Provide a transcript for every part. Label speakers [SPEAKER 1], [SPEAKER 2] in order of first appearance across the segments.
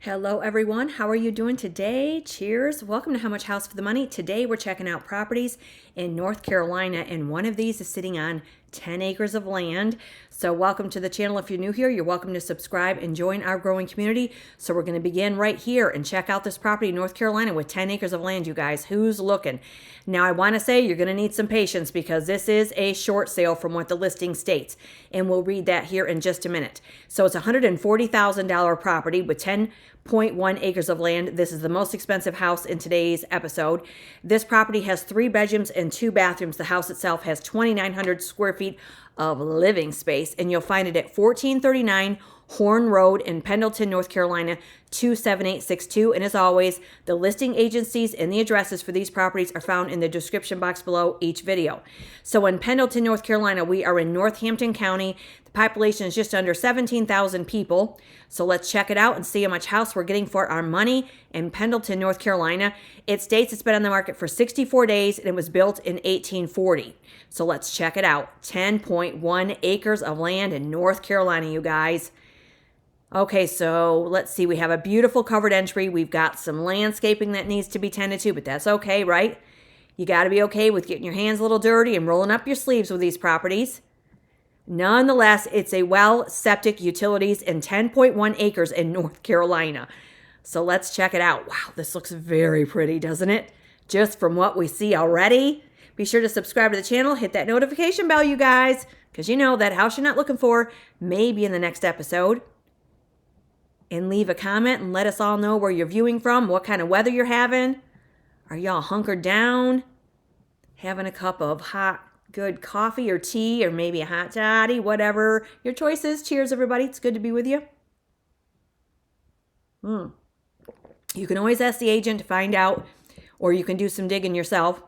[SPEAKER 1] Hello everyone, how are you doing today? Cheers. Welcome to How Much House for the Money. Today we're checking out properties in North Carolina, and one of these is sitting on 10 acres of land. So welcome to the channel. If you're new here, you're welcome to subscribe and join our growing community. So we're going to begin right here and check out this property in North Carolina with 10 acres of land, you guys. Who's looking? Now I want to say you're going to need some patience because this is a short sale from what the listing states, and we'll read that here in just a minute. So it's a $140,000 property with 10.1 acres of land. This is the most expensive house in today's episode. This property has 3 bedrooms and 2 bathrooms. The house itself has 2,900 square feet of living space, and you'll find it at 1439 Horne Road in Pendleton, North Carolina, 27862. And as always, the listing agencies and the addresses for these properties are found in the description box below each video. So in Pendleton, North Carolina, we are in Northhampton County. The population is just under 17,000 people. So let's check it out and see how much house we're getting for our money in Pendleton, North Carolina. It states it's been on the market for 64 days and it was built in 1840. So let's check it out. 10.1 acres of land in North Carolina, you guys. Okay, so let's see. We have a beautiful covered entry. We've got some landscaping that needs to be tended to, but that's okay, right? You got to be okay with getting your hands a little dirty and rolling up your sleeves with these properties. Nonetheless, it's a well, septic, utilities, and 10.1 acres in North Carolina. So let's check it out. Wow, this looks very pretty, doesn't it? Just from what we see already. Be sure to subscribe to the channel. Hit that notification bell, you guys, because you know that house you're not looking for may be in the next episode. And leave a comment and let us all know where you're viewing from, what kind of weather you're having. Are y'all hunkered down? Having a cup of hot, good coffee or tea or maybe a hot toddy, whatever your choice is. Cheers, everybody. It's good to be with you. You can always ask the agent to find out, or you can do some digging yourself,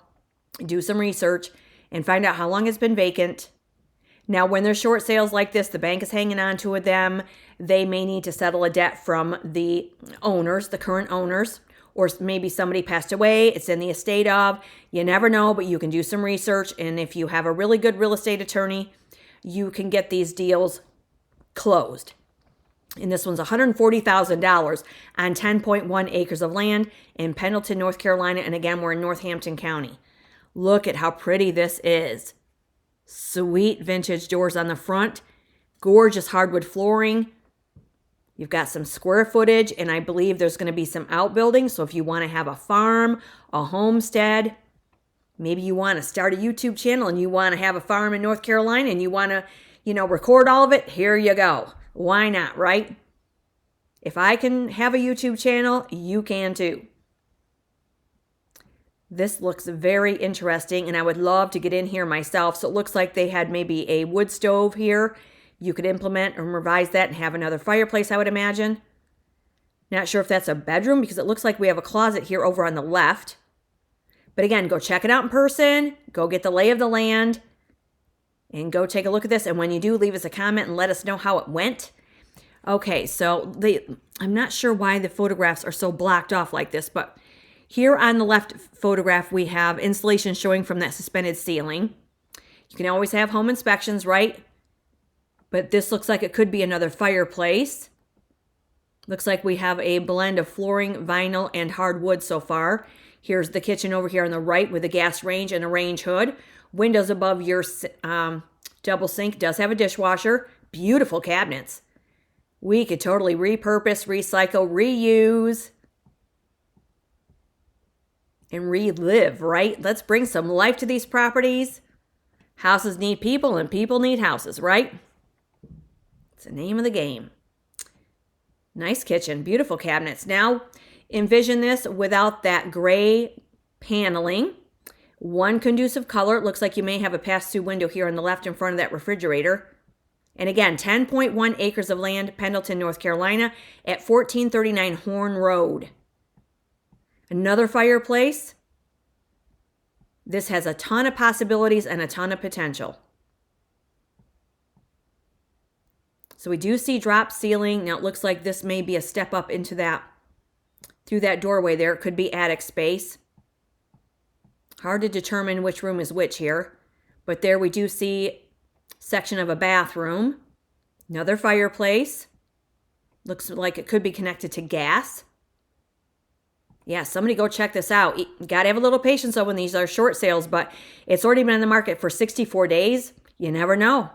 [SPEAKER 1] do some research, and find out how long it's been vacant. Now, when there's short sales like this, the bank is hanging on to them. They may need to settle a debt from the owners, the current owners, or maybe somebody passed away. It's in the estate of. You never know, but you can do some research. And if you have a really good real estate attorney, you can get these deals closed. And this one's $140,000 on 10.1 acres of land in Pendleton, North Carolina. And again, we're in Northampton County. Look at how pretty this is. Sweet vintage doors on the front. Gorgeous hardwood flooring. You've got some square footage, and I believe there's going to be some outbuildings. So if you want to have a farm, a homestead, maybe you want to start a YouTube channel and you want to have a farm in North Carolina and you want to, record all of it, here you go. Why not, right? If I can have a YouTube channel, you can too. This looks very interesting, and I would love to get in here myself. So it looks like they had maybe a wood stove here. You could implement and revise that and have another fireplace, I would imagine. Not sure if that's a bedroom because it looks like we have a closet here over on the left. But again, go check it out in person. Go get the lay of the land and go take a look at this. And when you do, leave us a comment and let us know how it went. Okay, so I'm not sure why the photographs are so blocked off like this, but here on the left photograph, we have insulation showing from that suspended ceiling. You can always have home inspections, right? But this looks like it could be another fireplace. Looks like we have a blend of flooring, vinyl, and hardwood so far. Here's the kitchen over here on the right with a gas range and a range hood. Windows above your double sink. Does have a dishwasher. Beautiful cabinets. We could totally repurpose, recycle, reuse, and relive, right? Let's bring some life to these properties. Houses need people and people need houses, right? It's the name of the game. Nice kitchen, beautiful cabinets. Now, envision this without that gray paneling. One conducive color. It looks like you may have a pass-through window here on the left in front of that refrigerator. And again, 10.1 acres of land, Pendleton, North Carolina, at 1439 Horne Road. Another fireplace. This has a ton of possibilities and a ton of potential. So we do see drop ceiling. Now it looks like this may be a step up into that, through that doorway there. It could be attic space. Hard to determine which room is which here. But there we do see section of a bathroom. Another fireplace. Looks like it could be connected to gas. Yeah, somebody go check this out. You got to have a little patience though when these are short sales, but it's already been in the market for 64 days. You never know.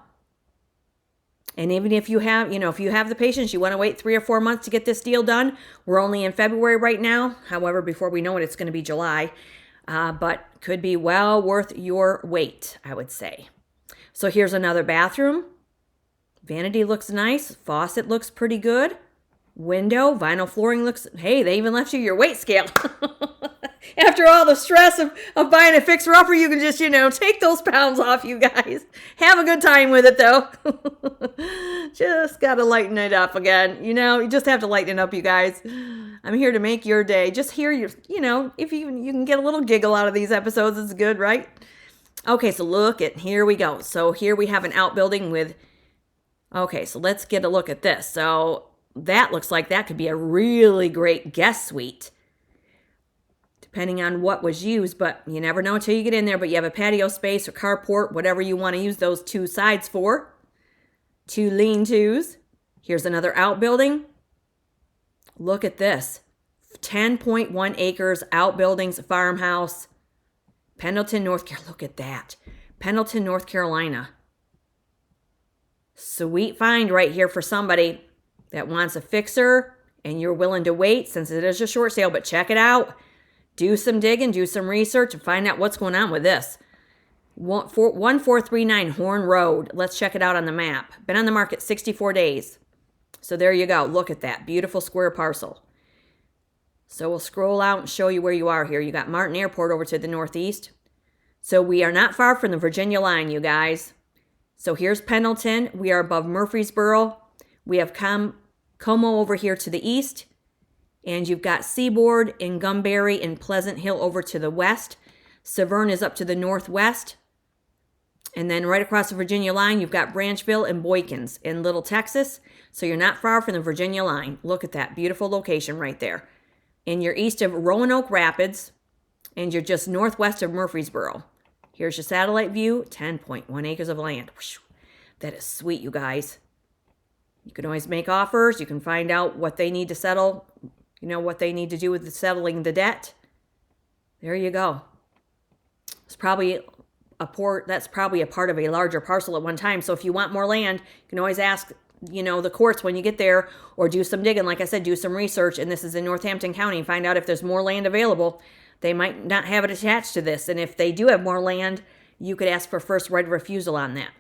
[SPEAKER 1] And even if you have, if you have the patience, you want to wait 3 or 4 months to get this deal done. We're only in February right now. However, before we know it, it's going to be July. But could be well worth your wait, I would say. So here's another bathroom. Vanity looks nice. Faucet looks pretty good. Window, vinyl flooring looks, hey, they even left you your weight scale. After all the stress of buying a fixer-upper, you can just, take those pounds off, you guys. Have a good time with it, though. Just got to lighten it up again. You just have to lighten it up, you guys. I'm here to make your day. Just hear your, if you can get a little giggle out of these episodes, it's good, right? Okay, so here we go. So here we have an outbuilding with, okay, so let's get a look at this. So that looks like that could be a really great guest suite, depending on what was used, but you never know until you get in there. But you have a patio space or carport, whatever you want to use those 2 sides for. 2 lean-tos. Here's another outbuilding. Look at this. 10.1 acres, outbuildings, farmhouse. Pendleton, North Carolina. Look at that. Pendleton, North Carolina. Sweet find right here for somebody that wants a fixer and you're willing to wait since it is a short sale, but check it out. Do some digging, do some research, and find out what's going on with this. 1439 Horne Road. Let's check it out on the map. Been on the market 64 days. So there you go. Look at that. Beautiful square parcel. So we'll scroll out and show you where you are here. You got Martin Airport over to the northeast. So we are not far from the Virginia line, you guys. So here's Pendleton. We are above Murfreesboro. We have Como over here to the east. And you've got Seaboard and Gumberry and Pleasant Hill over to the west. Severn is up to the northwest. And then right across the Virginia line, you've got Branchville and Boykins in Little Texas. So you're not far from the Virginia line. Look at that beautiful location right there. And you're east of Roanoke Rapids. And you're just northwest of Murfreesboro. Here's your satellite view. 10.1 acres of land. That is sweet, you guys. You can always make offers. You can find out what they need to settle. What they need to do with settling the debt. There you go. It's probably that's probably a part of a larger parcel at one time. So if you want more land, you can always ask, the courts when you get there, or do some digging. Like I said, do some research. And this is in Northampton County. Find out if there's more land available. They might not have it attached to this. And if they do have more land, you could ask for first right of refusal on that.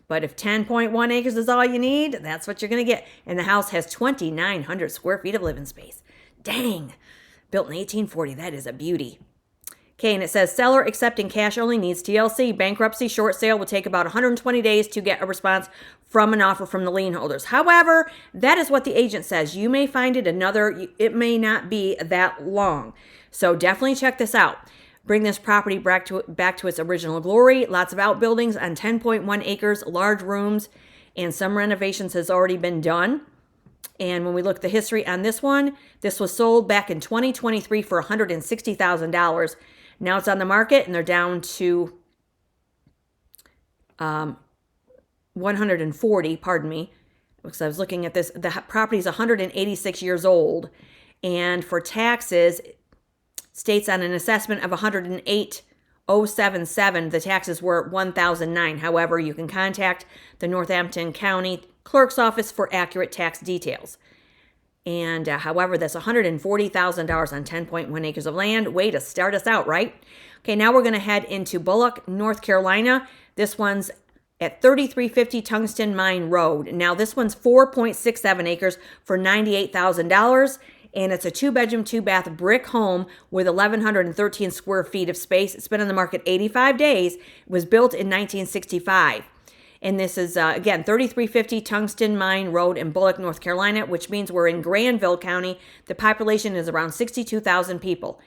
[SPEAKER 1] But if 10.1 acres is all you need, that's what you're going to get. And the house has 2,900 square feet of living space. Dang. Built in 1840. That is a beauty. Okay, and it says seller accepting cash only needs TLC. Bankruptcy short sale will take about 120 days to get a response from an offer from the lien holders. However, that is what the agent says. You may find it may not be that long. So definitely check this out. Bring this property back to its original glory. Lots of outbuildings on 10.1 acres, large rooms, and some renovations has already been done. And when we look at the history on this one, this was sold back in 2023 for $160,000. Now it's on the market and they're down to 140, pardon me, because I was looking at this. The property is 186 years old. And for taxes, states on an assessment of 108,077. The taxes were $1,009. However, you can contact the Northampton County Clerk's Office for accurate tax details. And however, that's $140,000 on 10.1 acres of land. Way to start us out, right? Okay, now we're going to head into Bullock, North Carolina. This one's at 3350 Tungsten Mine Road. Now, this one's 4.67 acres for $98,000. And it's a 2-bedroom, 2-bath brick home with 1,113 square feet of space. It's been on the market 85 days. It was built in 1965. And this is, again, 3350 Tungsten Mine Road in Bullock, North Carolina, which means we're in Granville County. The population is around 62,000 people.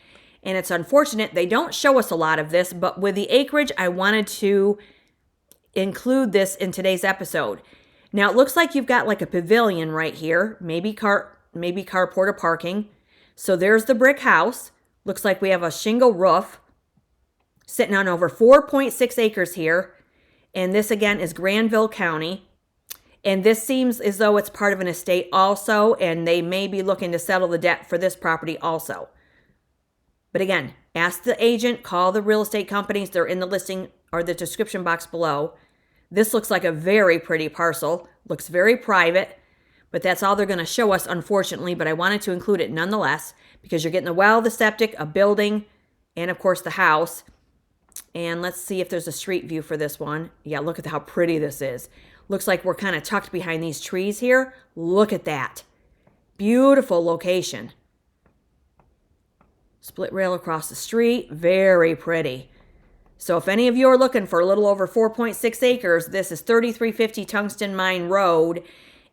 [SPEAKER 1] And it's unfortunate they don't show us a lot of this, but with the acreage, I wanted to include this in today's episode. Now, it looks like you've got like a pavilion right here, maybe carport or parking. So there's the brick house. Looks like we have a shingle roof sitting on over 4.6 acres here. And this again is Granville County. And this seems as though it's part of an estate also, and they may be looking to settle the debt for this property also. But again, ask the agent, call the real estate companies. They're in the listing or the description box below. This looks like a very pretty parcel. Looks very private, but that's all they're going to show us, unfortunately. But I wanted to include it nonetheless because you're getting the well, the septic, a building, and of course the house. And let's see if there's a street view for this one. Yeah, look at how pretty this is. Looks like we're kind of tucked behind these trees here. Look at that. Beautiful location. Split rail across the street. Very pretty. So if any of you are looking for a little over 4.6 acres, this is 3350 Tungsten Mine Road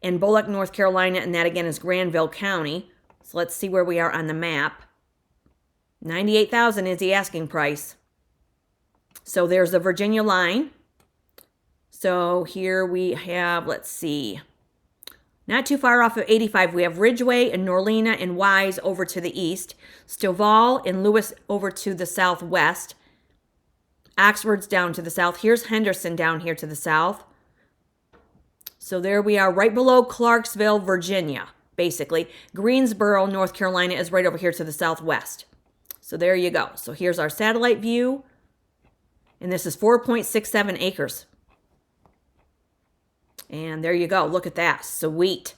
[SPEAKER 1] in Bullock, North Carolina, and that again is Granville County. So let's see where we are on the map. $98,000 is the asking price. So there's the Virginia line. So here we have, let's see, not too far off of 85, we have Ridgeway and Norlena and Wise over to the east, Stovall and Lewis over to the southwest, Oxford's down to the south. Here's Henderson down here to the south. So there we are right below Clarksville, Virginia, basically. Greensboro, North Carolina is right over here to the southwest. So there you go. So here's our satellite view. And this is 4.67 acres. And there you go. Look at that. Sweet.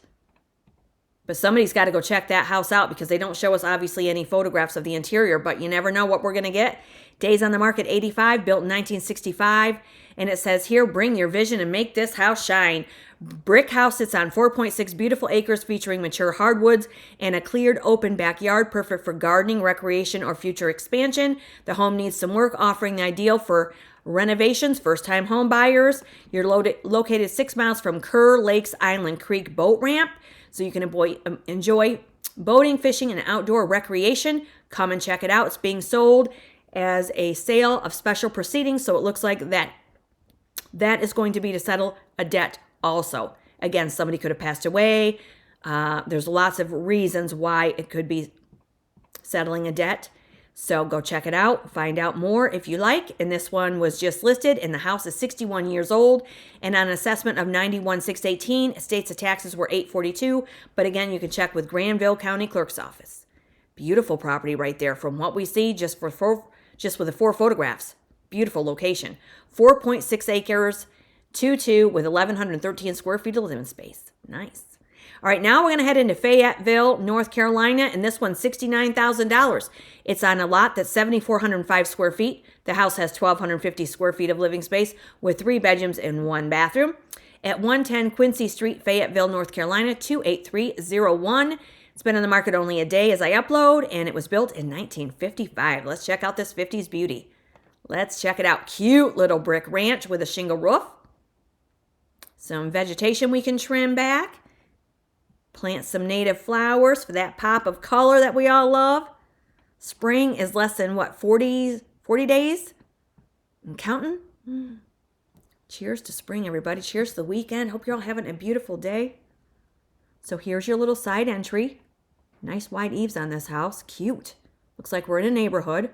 [SPEAKER 1] But somebody's got to go check that house out because they don't show us, obviously, any photographs of the interior. But you never know what we're going to get. Days on the market, 85, built in 1965. And it says here, bring your vision and make this house shine. Brick house sits on 4.6 beautiful acres featuring mature hardwoods and a cleared open backyard, perfect for gardening, recreation, or future expansion. The home needs some work, offering the ideal for renovations, first-time home buyers. You're located 6 miles from Kerr Lakes Island Creek boat ramp, so you can enjoy boating, fishing, and outdoor recreation. Come and check it out. It's being sold as a sale of special proceedings, so it looks like that is going to be to settle a debt also. Again, somebody could have passed away. There's lots of reasons why it could be settling a debt. So go check it out. Find out more if you like. And this one was just listed, and the house is 61 years old. And on an assessment of $91,618, states the taxes were $842. But again, you can check with Granville County Clerk's Office. Beautiful property right there from what we see just with the 4 photographs. Beautiful location. 4.6 acres, 2-2 with 1,113 square feet of living space. Nice. All right, now we're going to head into Fayetteville, North Carolina, and this one's $69,000. It's on a lot that's 7,405 square feet. The house has 1,250 square feet of living space with 3 bedrooms and 1 bathroom. At 110 Quincy Street, Fayetteville, North Carolina, 28301. It's been on the market only a day as I upload, and it was built in 1955. Let's check out this 50s beauty. Let's check it out. Cute little brick ranch with a shingle roof. Some vegetation we can trim back. Plant some native flowers for that pop of color that we all love. Spring is less than, 40 days? I'm counting. Cheers to spring, everybody. Cheers to the weekend. Hope you're all having a beautiful day. So here's your little side entry. Nice wide eaves on this house. Cute. Looks like we're in a neighborhood.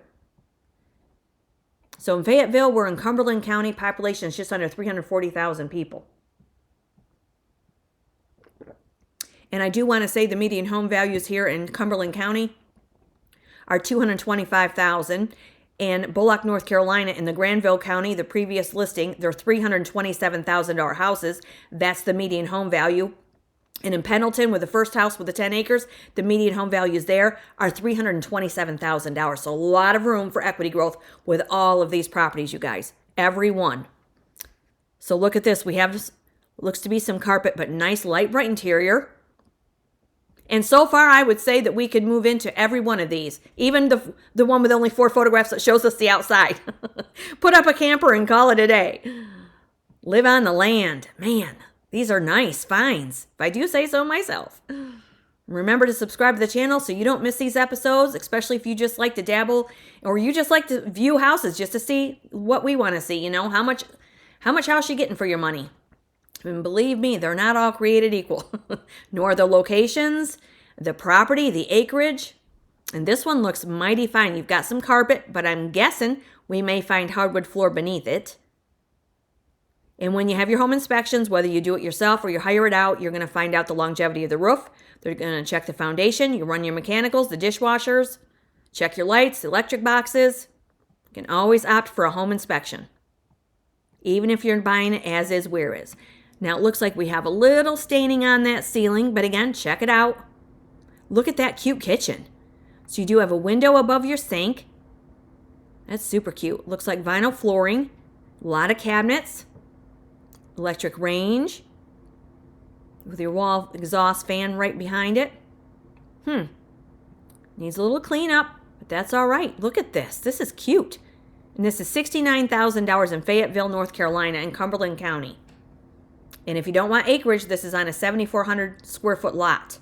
[SPEAKER 1] So in Fayetteville, we're in Cumberland County. Population is just under 340,000 people. And I do want to say the median home values here in Cumberland County are $225,000. And Bullock, North Carolina, in the Granville County, the previous listing, they're $327,000 houses. That's the median home value. And in Pendleton, with the first house with the 10 acres, the median home values there are $327,000. So a lot of room for equity growth with all of these properties, you guys. Every one. So look at this. We have, looks to be some carpet, but nice light bright interior. And so far, I would say that we could move into every one of these. Even the one with only 4 photographs that shows us the outside. Put up a camper and call it a day. Live on the land. Man, these are nice finds, if I do say so myself. Remember to subscribe to the channel so you don't miss these episodes, especially if you just like to dabble or you just like to view houses just to see what we want to see. You know, how much house you getting for your money. And believe me, they're not all created equal, nor the locations, the property, the acreage. And this one looks mighty fine. You've got some carpet, but I'm guessing we may find hardwood floor beneath it. And when you have your home inspections, whether you do it yourself or you hire it out, you're going to find out the longevity of the roof. They're going to check the foundation. You run your mechanicals, the dishwashers, check your lights, the electric boxes. You can always opt for a home inspection, even if you're buying it as is, where is. Now, it looks like we have a little staining on that ceiling, but again, check it out. Look at that cute kitchen. So you do have a window above your sink. That's super cute. Looks like vinyl flooring, a lot of cabinets, electric range with your wall exhaust fan right behind it. Needs a little cleanup, but that's all right. Look at this. This is cute. And this is $69,000 in Fayetteville, North Carolina, and Cumberland County. And if you don't want acreage, this is on a 7,400 square foot lot.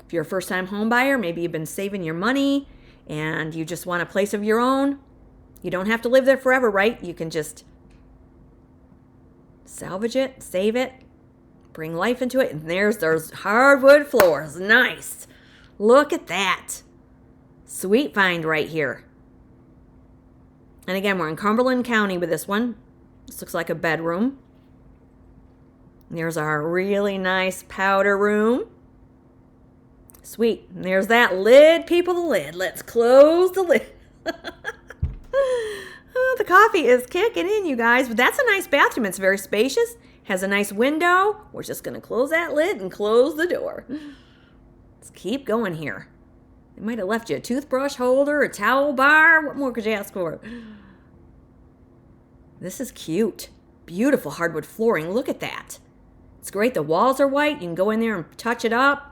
[SPEAKER 1] If you're a first-time home buyer, maybe you've been saving your money and you just want a place of your own. You don't have to live there forever, right? You can just salvage it, save it, bring life into it. And there's those hardwood floors. Nice. Look at that. Sweet find right here. And again, we're in Cumberland County with this one. This looks like a bedroom. And there's our really nice powder room. Sweet. And there's that lid, people, the lid. Let's close the lid. Oh, the coffee is kicking in, you guys. But that's a nice bathroom. It's very spacious. Has a nice window. We're just going to close that lid and close the door. Let's keep going here. They might have left you a toothbrush holder, a towel bar. What more could you ask for? This is cute. Beautiful hardwood flooring. Look at that. It's great. The walls are white. You can go in there and touch it up.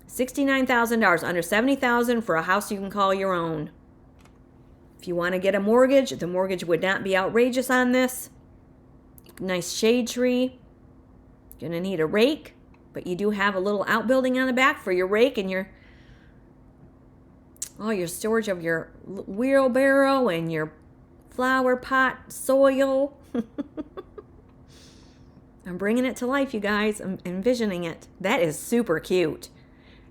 [SPEAKER 1] $69,000, under $70,000 for a house you can call your own. If you want to get a mortgage, the mortgage would not be outrageous on this. Nice shade tree. You're going to need a rake, but you do have a little outbuilding on the back for your rake and your storage of your wheelbarrow and your flower pot soil. I'm bringing it to life, you guys. I'm envisioning it. That is super cute.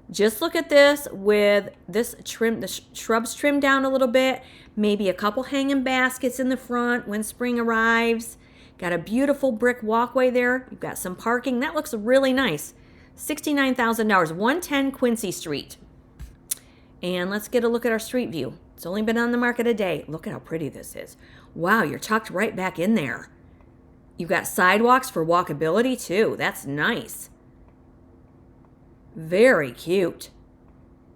[SPEAKER 1] Just look at this with this trim, the shrubs trimmed down a little bit. Maybe a couple hanging baskets in the front when spring arrives. Got a beautiful brick walkway there. You've got some parking. That looks really nice. $69,000, 110 Quincy Street. And let's get a look at our street view. It's only been on the market a day. Look at how pretty this is. Wow, you're tucked right back in there. You've got sidewalks for walkability too. That's nice. Very cute.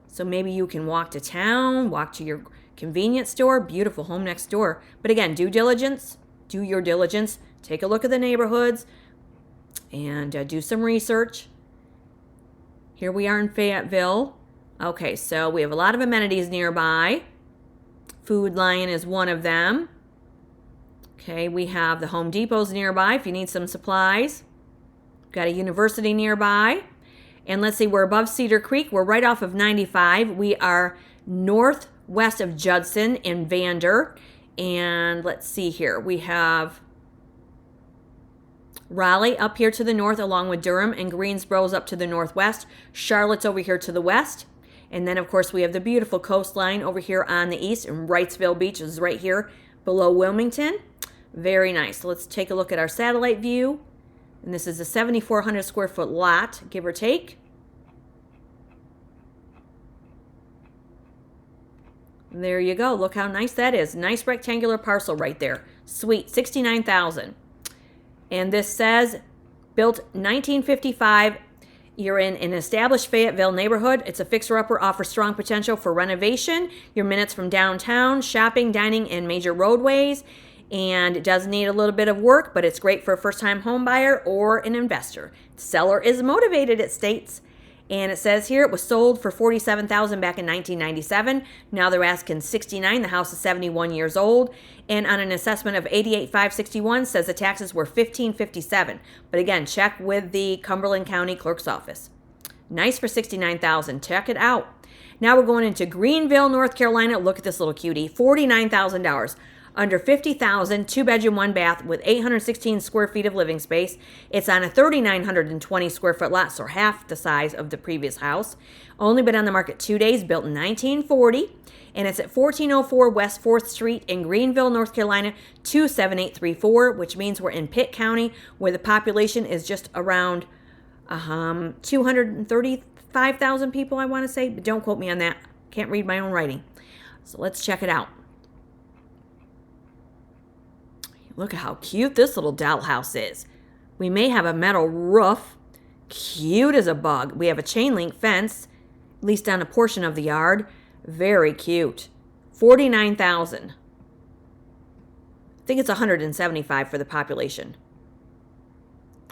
[SPEAKER 1] So maybe you can walk to town, walk to your convenience store. Beautiful home next door. But again, due diligence. Do your diligence. Take a look at the neighborhoods and do some research. Here we are in Fayetteville. Okay, so we have a lot of amenities nearby. Food Lion is one of them. Okay, we have the Home Depots nearby if you need some supplies. Got a university nearby. And let's see, we're above Cedar Creek. We're right off of 95. We are northwest of Judson in Vander. And let's see here. We have Raleigh up here to the north along with Durham, and Greensboro's up to the northwest. Charlotte's over here to the west. And then, of course, we have the beautiful coastline over here on the east, and Wrightsville Beach is right here below Wilmington. Very nice. So let's take a look at our satellite view. And this is a 7,400 square foot lot, give or take. There you go. Look how nice that is. Nice rectangular parcel right there. Sweet. $69,000. And this says built 1955. You're in an established Fayetteville neighborhood. It's a fixer-upper, offers strong potential for renovation. You're minutes from downtown, shopping, dining, and major roadways. And it does need a little bit of work, but it's great for a first-time home buyer or an investor. The seller is motivated, it states. And it says here it was sold for $47,000 back in 1997. Now they're asking $69,000. The house is 71 years old. And on an assessment of $88,561, says the taxes were $15,57. But again, check with the Cumberland County Clerk's Office. Nice for $69,000. Check it out. Now we're going into Greenville, North Carolina. Look at this little cutie. $49,000. under 50,000, 2-bedroom, 1-bath with 816 square feet of living space. It's on a 3,920 square foot lot, so half the size of the previous house. Only been on the market 2 days, built in 1940. And it's at 1404 West 4th Street in Greenville, North Carolina, 27834, which means we're in Pitt County, where the population is just around 235,000 people, I want to say. But don't quote me on that. Can't read my own writing. So let's check it out. Look at how cute this little dollhouse is. We may have a metal roof. Cute as a bug. We have a chain link fence, at least on a portion of the yard. Very cute. $49,000. I think it's $175 for the population.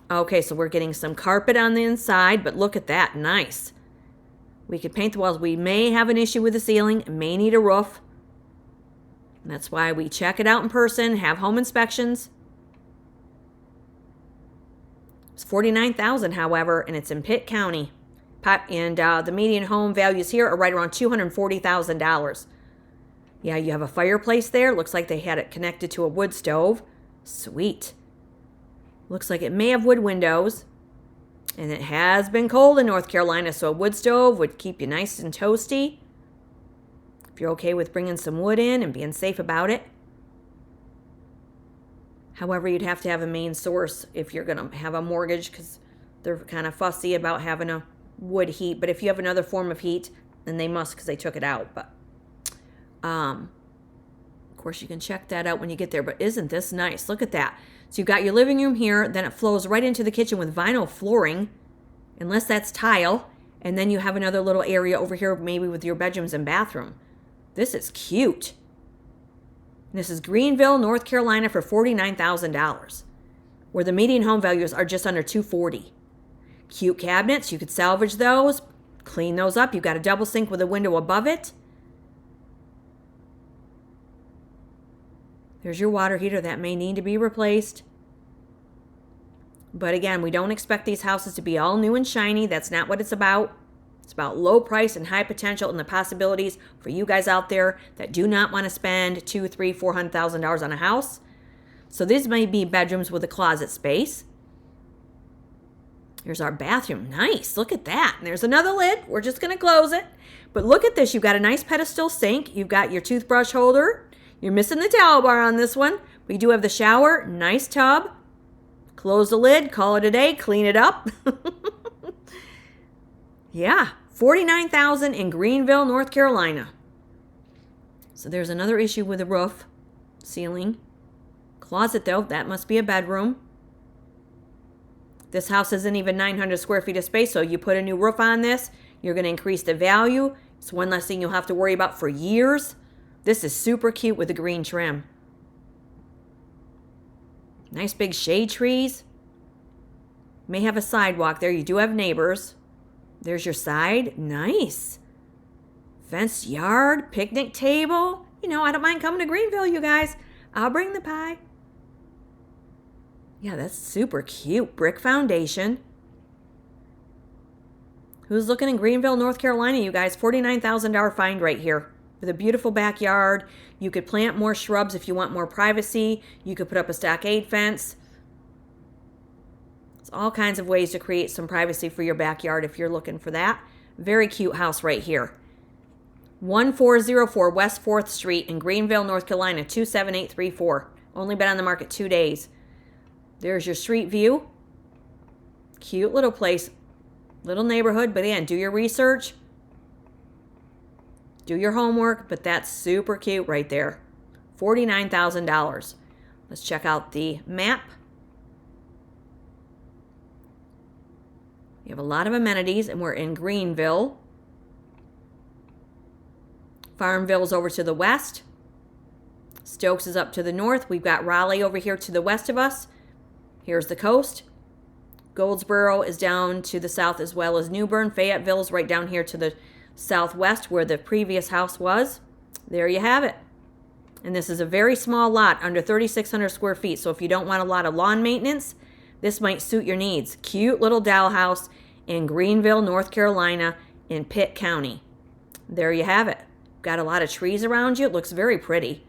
[SPEAKER 1] Okay, so we're getting some carpet on the inside, but look at that. Nice. We could paint the walls. We may have an issue with the ceiling. May need a roof. And that's why we check it out in person, have home inspections. It's $49,000, however, and it's in Pitt County. And the median home values here are right around $240,000. Yeah, you have a fireplace there. Looks like they had it connected to a wood stove. Sweet. Looks like it may have wood windows. And it has been cold in North Carolina, so a wood stove would keep you nice and toasty. If you're okay with bringing some wood in and being safe about it. However, you'd have to have a main source if you're going to have a mortgage, because they're kind of fussy about having a wood heat. But if you have another form of heat, then they must, because they took it out. But of course, you can check that out when you get there. But isn't this nice? Look at that. So you've got your living room here, then it flows right into the kitchen with vinyl flooring, unless that's tile. And then you have another little area over here, maybe with your bedrooms and bathroom. This is cute. This is Greenville, North Carolina for $49,000, where the median home values are just under $240,000. Cute cabinets, you could salvage those, clean those up. You've got a double sink with a window above it. There's your water heater that may need to be replaced. But again, we don't expect these houses to be all new and shiny. That's not what it's about. It's about low price and high potential, and the possibilities for you guys out there that do not want to spend $200,000, $300,000, $400,000 on a house. So these may be bedrooms with a closet space. Here's our bathroom. Nice. Look at that. And there's another lid. We're just going to close it. But look at this. You've got a nice pedestal sink. You've got your toothbrush holder. You're missing the towel bar on this one. We do have the shower. Nice tub. Close the lid. Call it a day. Clean it up. Yeah. $49,000 in Greenville, North Carolina. So there's another issue with the roof. Ceiling. Closet, though. That must be a bedroom. This house isn't even 900 square feet of space, so you put a new roof on this, you're going to increase the value. It's one less thing you'll have to worry about for years. This is super cute with the green trim. Nice big shade trees. May have a sidewalk there. You do have neighbors. There's your side. Nice. Fenced yard, picnic table. You know, I don't mind coming to Greenville, you guys. I'll bring the pie. Yeah, that's super cute. Brick foundation. Who's looking in Greenville, North Carolina, you guys? $49,000 find right here. With a beautiful backyard. You could plant more shrubs if you want more privacy. You could put up a stockade fence. There's all kinds of ways to create some privacy for your backyard if you're looking for that. Very cute house right here. 1404 West 4th Street in Greenville, North Carolina, 27834. Only been on the market 2 days. There's your street view. Cute little place. Little neighborhood, but again, do your research. Do your homework, but that's super cute right there. $49,000. Let's check out the map. You have a lot of amenities, and we're in Greenville. Farmville's over to the west. Stokes is up to the north. We've got Raleigh over here to the west of us. Here's the coast. Goldsboro is down to the south, as well as New Bern. Fayetteville's right down here to the southwest where the previous house was. There you have it. And this is a very small lot, under 3,600 square feet. So if you don't want a lot of lawn maintenance, this might suit your needs. Cute little dollhouse in Greenville, North Carolina, in Pitt County. There you have it. Got a lot of trees around you. It looks very pretty.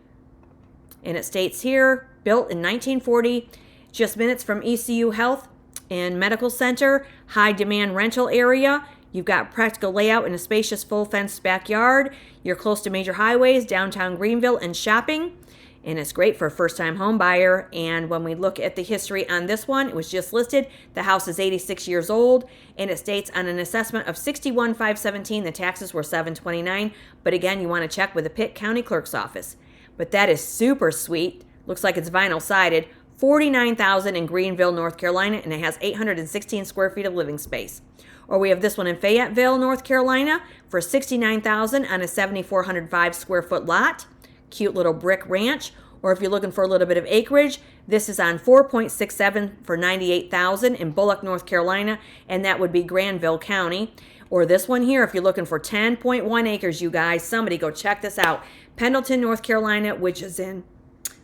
[SPEAKER 1] And it states here, built in 1940, just minutes from ECU Health and Medical Center, high demand rental area. You've got practical layout in a spacious full fenced backyard. You're close to major highways, downtown Greenville, and shopping. And it's great for a first-time home buyer. And when we look at the history on this one, it was just listed. The house is 86 years old, and it states on an assessment of $61,517, the taxes were $729. But again, you want to check with the Pitt County Clerk's office. But that is super sweet. Looks like it's vinyl sided. $49,000 in Greenville, North Carolina, and it has 816 square feet of living space. Or we have this one in Fayetteville, North Carolina, for $69,000 on a 7,405 square foot lot. Cute little brick ranch. Or if you're looking for a little bit of acreage, this is on 4.67 for $98,000 in Bullock, North Carolina, and that would be Granville County. Or this one here, if you're looking for 10.1 acres, you guys, somebody go check this out. Pendleton, North Carolina, which is in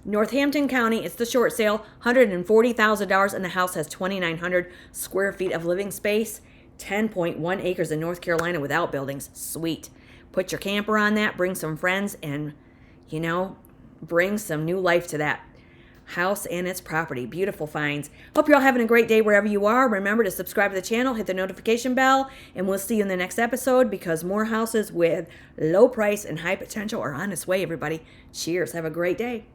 [SPEAKER 1] Northhampton County. It's the short sale, $140,000, and the house has 2,900 square feet of living space. 10.1 acres in North Carolina with outbuildings. Sweet. Put your camper on that, bring some friends, and, bring some new life to that house and its property. Beautiful finds. Hope you're all having a great day wherever you are. Remember to subscribe to the channel, hit the notification bell, and we'll see you in the next episode because more houses with low price and high potential are on its way, everybody. Cheers. Have a great day.